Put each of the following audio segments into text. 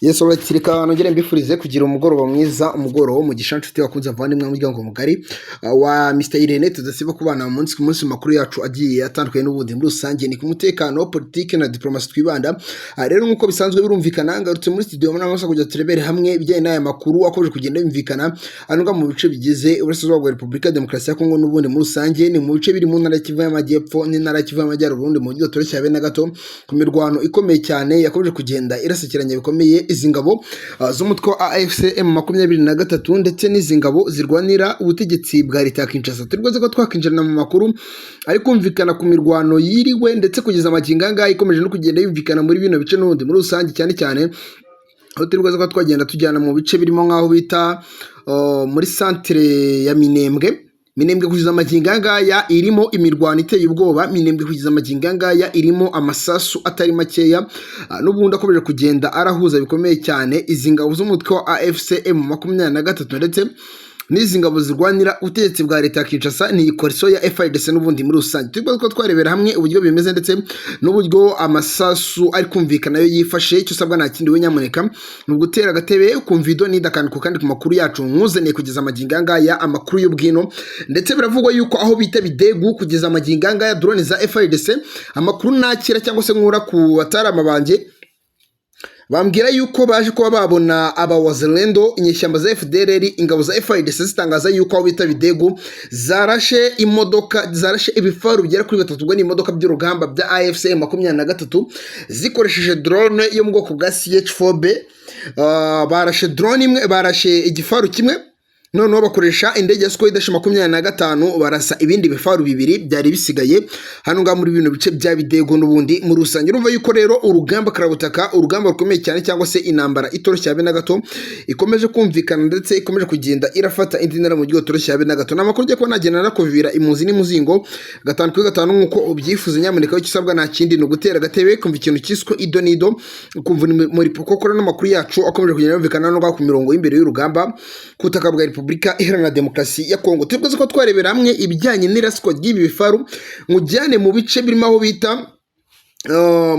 Yesu reka nongere mbifurize kugira umugoroba mwiza, umugoroba wo mu gishanshuti wakunze avandimwe mu muryango mugari wa Mr Irene. Tudasiba kubana umunsi ku munsi makuru yacu agiye atandukanye n'ubundi muri rusange ni ku mutekano, politike na diplomasi twibanda. Rero nkuko bisanzwe birumvikana ngarutse muri studio muri amasa kujya turebere hamwe ibijyanye n'aya makuru akomeje kugenda yumvikana anuga mu bice bigize uburasirazuba bwa Repubulika ya Demokarasi ya Kongo n'ubundi muri rusange ni mu bice biri mu ntara y'Kivu y'Amajyepfo n'intara y'Kivu y'Amajyaruguru mu gihe toroshye habe na gato ku mirwano ikomeye cyane yakomeje kugenda irasekiranya bikomeye izi ngabo z'umutwe wa AFCM 23 ndetse n'izi ngabo zirwanira ubutegetsi bwa leta ya Kinshasa. Turigeze ko twakinjirana mu makuru ari kumvikana ku mirwano yiriwe ndetse kugeza amaginganga ikomeje no kugenda yumvikana muri bino bice n'ubundi muri rusange cyane cyane aho turigeze ko twagenda tujyana mu bice birimo nkaho bita muri centre ya Minembwe kugeza amaginganga irimo imirwano iteye ubwoba. Minembwe kugeza amaginganga irimo amasasu atari makeya n'ubundi akomeje kugenda arahuza bikomeye cyane izi ngabo z'umutwe wa AFCM 23 ndetse n'izi ngabo zirwanira ubutegetsi bwa leta ya Kinshasa ni koalition ya FARDC n'ubundi muri rusange. Tugomba ko twarebera hamwe uburyo bimeze ndetse n'uburyo amasasu ari kumvikana yo yifashe. Icyo sabwa nta kindi we nyamuneka ni ugutera agatebe ukumva video nidakaniko kandi ku makuru yacu nkuzaniye kugeza amaginganga amakuru y'ubwino ndetse biravugwa yuko aho bita Bidegu kugeza amaginganga drone za FARDC amakuru nakira cyangwa se nkura ku batarama banje bambwira yuko baje kuba babona abawazalendo inyeshyamba za FDLR ingabo za FARDC zitangaza yuko aho bita Bidegu zarashe ibifaru bigera kuri 3 ubwo ni imodoka by'urugamba bya AFCM 23 zikoresheje drone yo mu bwoko bwa CH4B. Barashe drone imwe, barashe igifaru kimwe, noneho bakoresha indege ya Sukhoi 25 barasa ibindi bifaru bibiri byari bisigaye hano nga muri bino bice bya Bidego n'ubundi muri rusange. Urumva yuko rero urugamba karabutaka, urugamba rukomeye cyane cyangwa se intambara itoroshye habe na gato ikomeje kumvikana ndetse ikomeje kugenda irafata indi ntara mu gihe toroshye habe na gato. Namakuru je ko nagenda nakuvira imuzi n'imuzingo gatanu kuri gatanu nkuko ubyifuza nyamuneka cyo sabwa nta kindi no gutera gatebe kumva ikintu cyiswe idonido kumva muri pokokora n'amakuru yacu akomeje kugenda yumvikana no ku mirongo y'imbere y'urugamba kutaka bwa Repubulika Iharanira Demokarasi ya Kongo. Tubwo ko twarebera hamwe ibijyanye n'irasiko ry'ibi bifaru mujyane mu bice birimo aho bita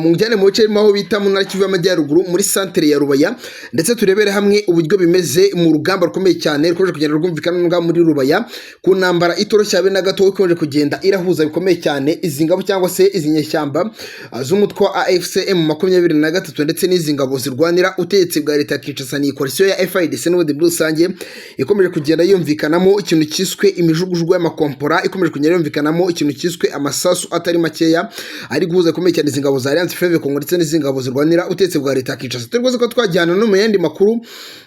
mu ntara y'Kivu y'Amajyaruguru muri centre ya Rubaya ndetse turebere hamwe uburyo bimeze mu rugamba rukomeye cyane rukomeje kugenda rwumvikana muri Rubaya ku ntambara itoroshye habe na gato ikomeje kugenda irahuza bikomeye cyane izi ngabo cyangwa se izi nyeshyamba z'umutwe wa AFCM 23 ndetse n'izi ngabo zirwanira ubutegetsi bwa leta ya Kinshasa ni koalition ya FARDC n'ubundi muri rusange ikomeje kugenda yumvikanamo ikintu cyiswe imijugujugu y'amakompora, ikomeje kugenda yumvikanamo ikintu cyiswe amasasu atari makeya ari guhuza bikomeye cyane izi ngabo za Alliance Fleuve Congo ndetse n'izi ngabo zirwanira ubutegetsi bwa leta ya Kinshasa. Turigeze ko twajyana no mu yandi makuru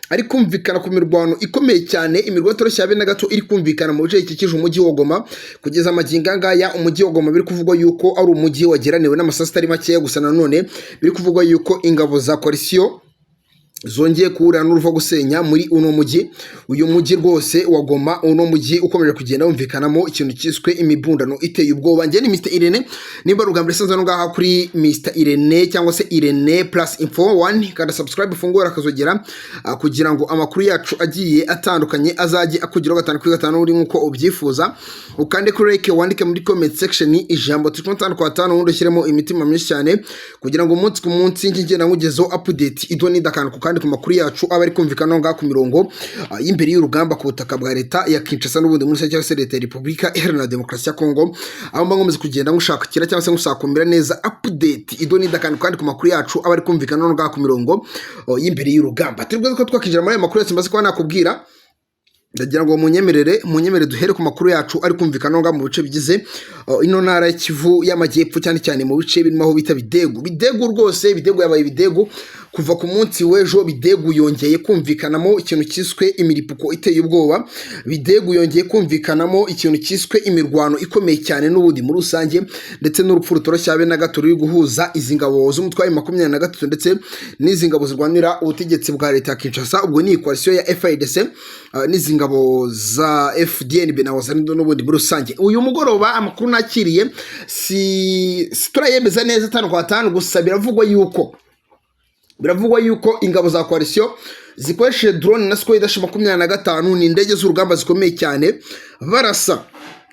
ari kumvikana ku mirwano ikomeye cyane, imirwano itoroshye habe na gato iri kumvikana mu bice ikikije umujyi wa Goma kugeza amaginganga umujyi wa Goma biri kuvugwa yuko ari umujyi wageraniwe n'amasasu atari makeya gusa nanone biri kuvugwa yuko ingabo za coalition zongeye kuhura n'uruva gusenya muri uno mujyi. Uyu mujyi rwose wa Goma, uno mujyi ukomeje kugenda wumvikanamo ikintu cyiswe imibundano iteye ubwoba. Njye ni Mr Irene, nimba rugamba risanzwe no ngaha kuri Mr Irene cyangwa se Irene plus info 1 kada subscribe fungura akazogera kugira ngo amakuru yacu agiye atandukanye azajye akugiraho gatanu kuri gatanu uri nkuko ubyifuza. Ukande kuri like wandike muri comment section ijambo 5 wundi ushyiremo imitima myinshi cyane kugira ngo umunsi ku munsi ngigenda nkugezo update idoni dakanko kandi ku makuru yacu aba ari kumvikana ngaha ku mirongo y'imbere y'urugamba ku butaka bwa leta ya Kinshasa n'ubundi muri cyangwa se leta ya Repubulika Iharanira Demokarasi ya Kongo. Aho ngomeze kugenda ngushakira cyangwa se ngusakumbira neza update idoni dakanko kandi ku makuru yacu aba ari kumvikana ngaha ku mirongo y'imbere y'urugamba. Turibwo ko twakinjira muri makuru yacu mbaze ko nakubwira ndagira ngo munyemerere duhere ku makuru yacu ari kumvikana ngaha mu bice bigize ino ntara y'Kivu y'Amajyepfo cyane cyane mu bice birimo aho bita Bidegu rwose Bidegu yabaye Bidegu kuva ku munsi w'ejo. Bidegu yongeye kumvikanamo ikintu cyiswe imiripuko iteye ubwoba, Bidegu yongeye kumvikanamo ikintu cyiswe imirwano ikomeye cyane n'ubundi muri rusange ndetse n'urupfu rutoroshye habe na gato ruri guhuza izi ngabo z'umutwe wa 23 ndetse n'izi ngabo zirwanira ubutegetsi bwa leta ya Kinshasa. Ubwo ni koalition ya FARDC n'izi ngabo za FDNB na wazalendo n'ubundi muri rusange. Uyu mugoroba amakuru nakiriye si turayemeza neza 5 kwa 5 gusa biravugwa yuko ingabo za coalition zikoresheje drone na Sukhoi 25 ni indege z'urugamba zikomeye cyane barasa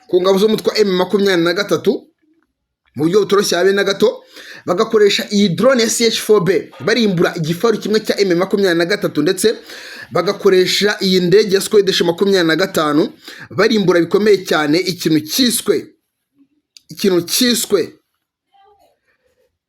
ku ngabo z'umutwe wa M23 mu buryo butoroshye habe na gato bagakoresha iyi drone ya CH4B barimbura igifaru kimwe cya M23 ndetse bagakoresha iyi ndege ya Swedish 25 barimbura bikomeye cyane ikintu cyiswe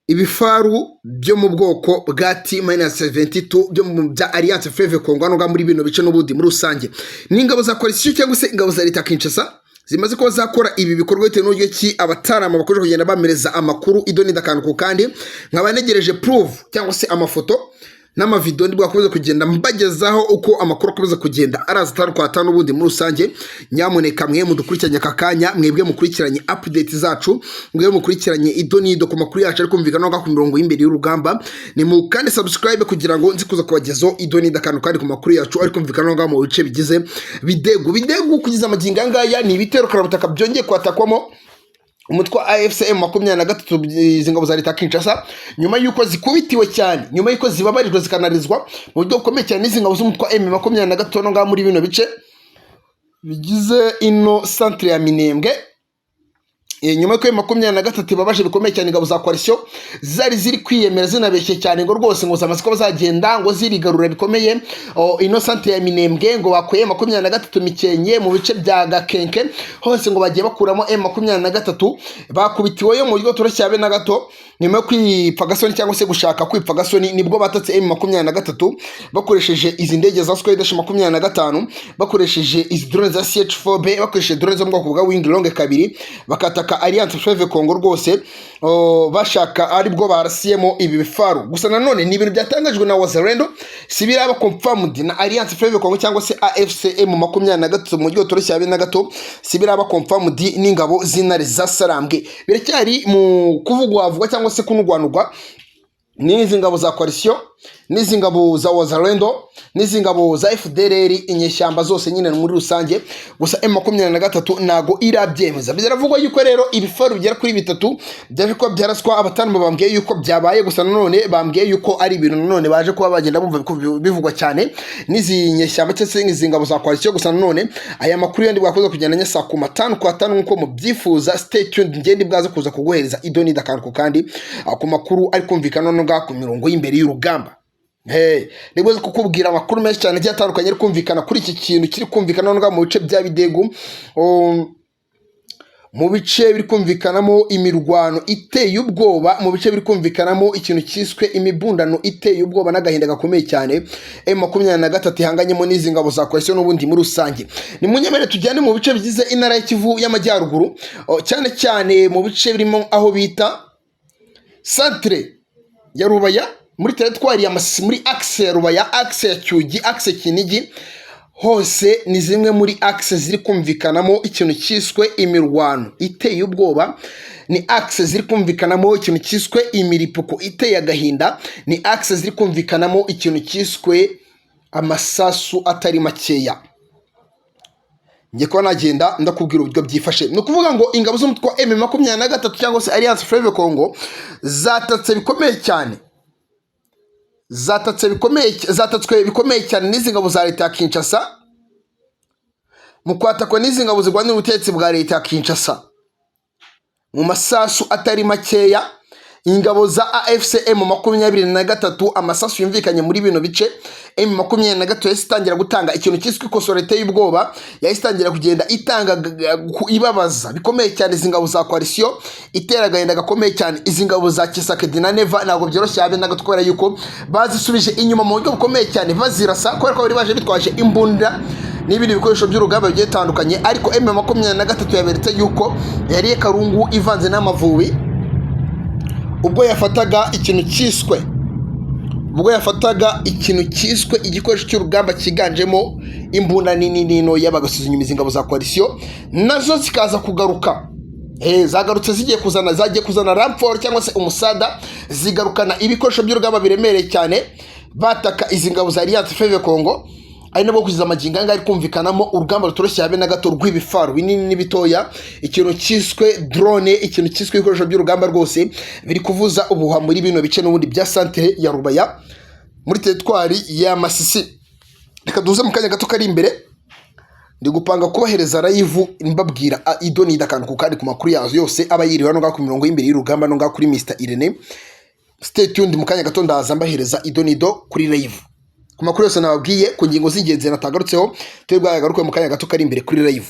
ibifaru byo mu bwoko bwa T-72 byo bya Alliance Fleuve Congo no muri bino bice n'ubudi muri rusange n'ingabo za coalition cyangwa se ingabo za leta Kinshasa zimaze kuba zakora ibi bikorwa bitewe n'uburyo ki abatarama bakoresha kugenda bamereza amakuru idoni ndakanduko kandi nkabanegereje proof cyangwa se amafoto n'amavideo ndi bwakomeza kugenda mbagezaho uko amakuru akomeza kugenda araza tarukwa n'ubundi muri rusange. Nyamuneka mwe mudukurikiranye akakanya, mwebwe mukurikiranye update zacu, mwebwe mukurikiranye idonido ku makuru yacu ari kumvikana no ku mirongo y'imbere y'urugamba, ni mu kandi subscribe kugira ngo nzi kuza kubagezaho idonido kandi ku makuru yacu ari kumvikana no mu bice bigize bidegu kugeza amaginga ngaya. Ni ibitero karabutaka byongeye kwatakwamo umutwa AFCM 23 zingabo za leta Kinshasa nyuma yuko zikubitiwe cyane, nyuma yuko zibabarirwa zikanarizwa mu buryo bukomeye cyane n'izingabo z'umutwa M23 no nga muri bino bice bigize ino centre ya Minembwe. Nyuma yuko M23 babashe bikomeye cyane ingabo za coalition zari ziri kwiyemera zinabeshye cyane ngo rwose ngo zamaze ko bazagenda ngo zirigarura bikomeye ino centre ya Minembwe ngo bakoye M23 mikenye mu bice bya Gakenke hose ngo bagiye bakuramo M23 bakubitiwe yo mu buryo turashyabe na gato. Nyuma yo kwipfa gasoni cyangwa se gushaka kwipfa gasoni nibwo batatse M23 bakoresheje izi ndege za Swedish 25 bakoresheje izi drone za CH4B bakoresheje drone zo mu bwoko bwa Wing Long 2 bakataka Alliance Fleuve Congo rwose bashaka aribwo barasiyemo ibi bifaru. Gusa nanone ni ibintu byatangajwe na Wazalendo sibiraba confirmed na Alliance Fleuve Congo cyangwa se AFCM 23 mu buryo turashyabe na gato sibiraba confirmed n'ingabo z'intare za Sarambwe biracyari mu kuvugwa cyangwa se kunugwanugwa n'izi ngabo za coalition n'izi ngabo za Wazalendo n'izi ngabo za FDLR inyeshyamba zose nyine muri rusange. Gusa M23 nago irabyemeza. Biravugwa yuko rero ibifaru bigera kuri 3 byaje ko byaraswa abatanuma bambwiye yuko byabaye. Gusa nanone bambwiye yuko ari ibintu nanone baje kuba bagenda bumva bivugwa cyane n'izi nyeshyamba cyese n'izi ngabo za coalition. Gusa nanone aya makuru yandi bwakoze kugenda nyasa ku 5 nkuko mubyifuza. Stay tuned ngende bwaza kuza kuguhereza idoni dakanko kandi ku makuru ari kumvikana no nga ku mirongo y'imbere y'urugamba. Nibuze kukubwira amakuru menshi cyane cyatandukanye ari kumvikana kuri iki kintu kiri kumvikana no mu bice bya bidegu mu bice biri kumvikanamo imirwano iteye ubwoba, mu bice biri kumvikanamo ikintu cyiswe imibundano iteye ubwoba n'agahinda gakomeye cyane M23 ihanganyemo n'izi ngabo za coalition n'ubundi muri rusange. Ni munyemere tujyane mu bice bigize intara y'Kivu y'amajyaruguru cyane cyane mu bice birimo aho bita centre ya Rubaya muri territoire ya Masisi muri axe ya Rubaya, axe ya Cyugi, axe Kinigi hose ni zimwe muri axe ziri kumvikanamo ikintu cyiswe imirwano iteye ubwoba, ni axe ziri kumvikanamo ikintu cyiswe imiripuko iteye agahinda, ni axe ziri kumvikanamo ikintu cyiswe amasasu atari makeya. Ngiye ko nagenda ndakubwira uburyo byifashe. No kuvuga ngo ingabo z'umutwa M23 cyangwa se Alliance Fleuve Congo zatatse bikomeye cyane, zatatswe bikomeye cyane n'izi ngabo za leta ya Kinshasa mu kwatakwa n'izi ngabo zirwanira ubutegetsi bwa leta ya Kinshasa mu masasu atari makeya. Ingabo za AFCM 23 amasasu yumvikanye muri bino bice. M23 yasitangira gutanga ikintu cyiswe kosorete y'ubwoba, yasitangira kugenda itanga ibabaza bikomeye cyane izi ngabo za coalition, itera gahinda gakomeye cyane izi ngabo za Kisakedi na Neva. Ntabwo byoroshye habe nagatwara yuko bazisubije inyuma mu buryo bukomeye cyane bazirasa kubera ko bari baje bitwaje imbunda n'ibindi bikoresho by'urugamba bigiye bitandukanye. Ariko M23 yaberetse yuko yari karungu ivanze n'amavubi ubwo yafataga ikintu cyiswe igikoresho cy'urugamba kiganjemo imbunda nini y'abagasuza inyuma ingabo za coalition nazo zikaza kugaruka. Zagarutse zagiye kuzana ramfor cyangwa se umusada, zigarukana ibikoresho by'urugamba biremereye cyane bataka izi ngabo za Alliance Fleuve Congo. Ari nabo kuziza amaginga ngari kumvikanamo urugamba rutoroshye habe na gato rw'ibifaru binini n'ibitoya, ikintu cyiswe drone, ikintu cyiswe ibikoresho by'urugamba rwose biri kuvuza ubuha muri bino bice n'ubundi bya centre ya Rubaya muri territoire ya Masisi. Reka duze mu kanya gato kari imbere ndi gupanga kubahereza live mbabwira idoni ndakantu kukandi ku makuru yazo yose aba yiriwe no ku mirongo y'imbere y'urugamba no kuri Mr Irene. Stay tuned mu kanya gato ndaza mbahereza idonido kuri live ku makuru yose nababwiye ku ngingo z'ingenzi natagarutseho twebwe yagaruke mu kanya gato kari imbere kuri live.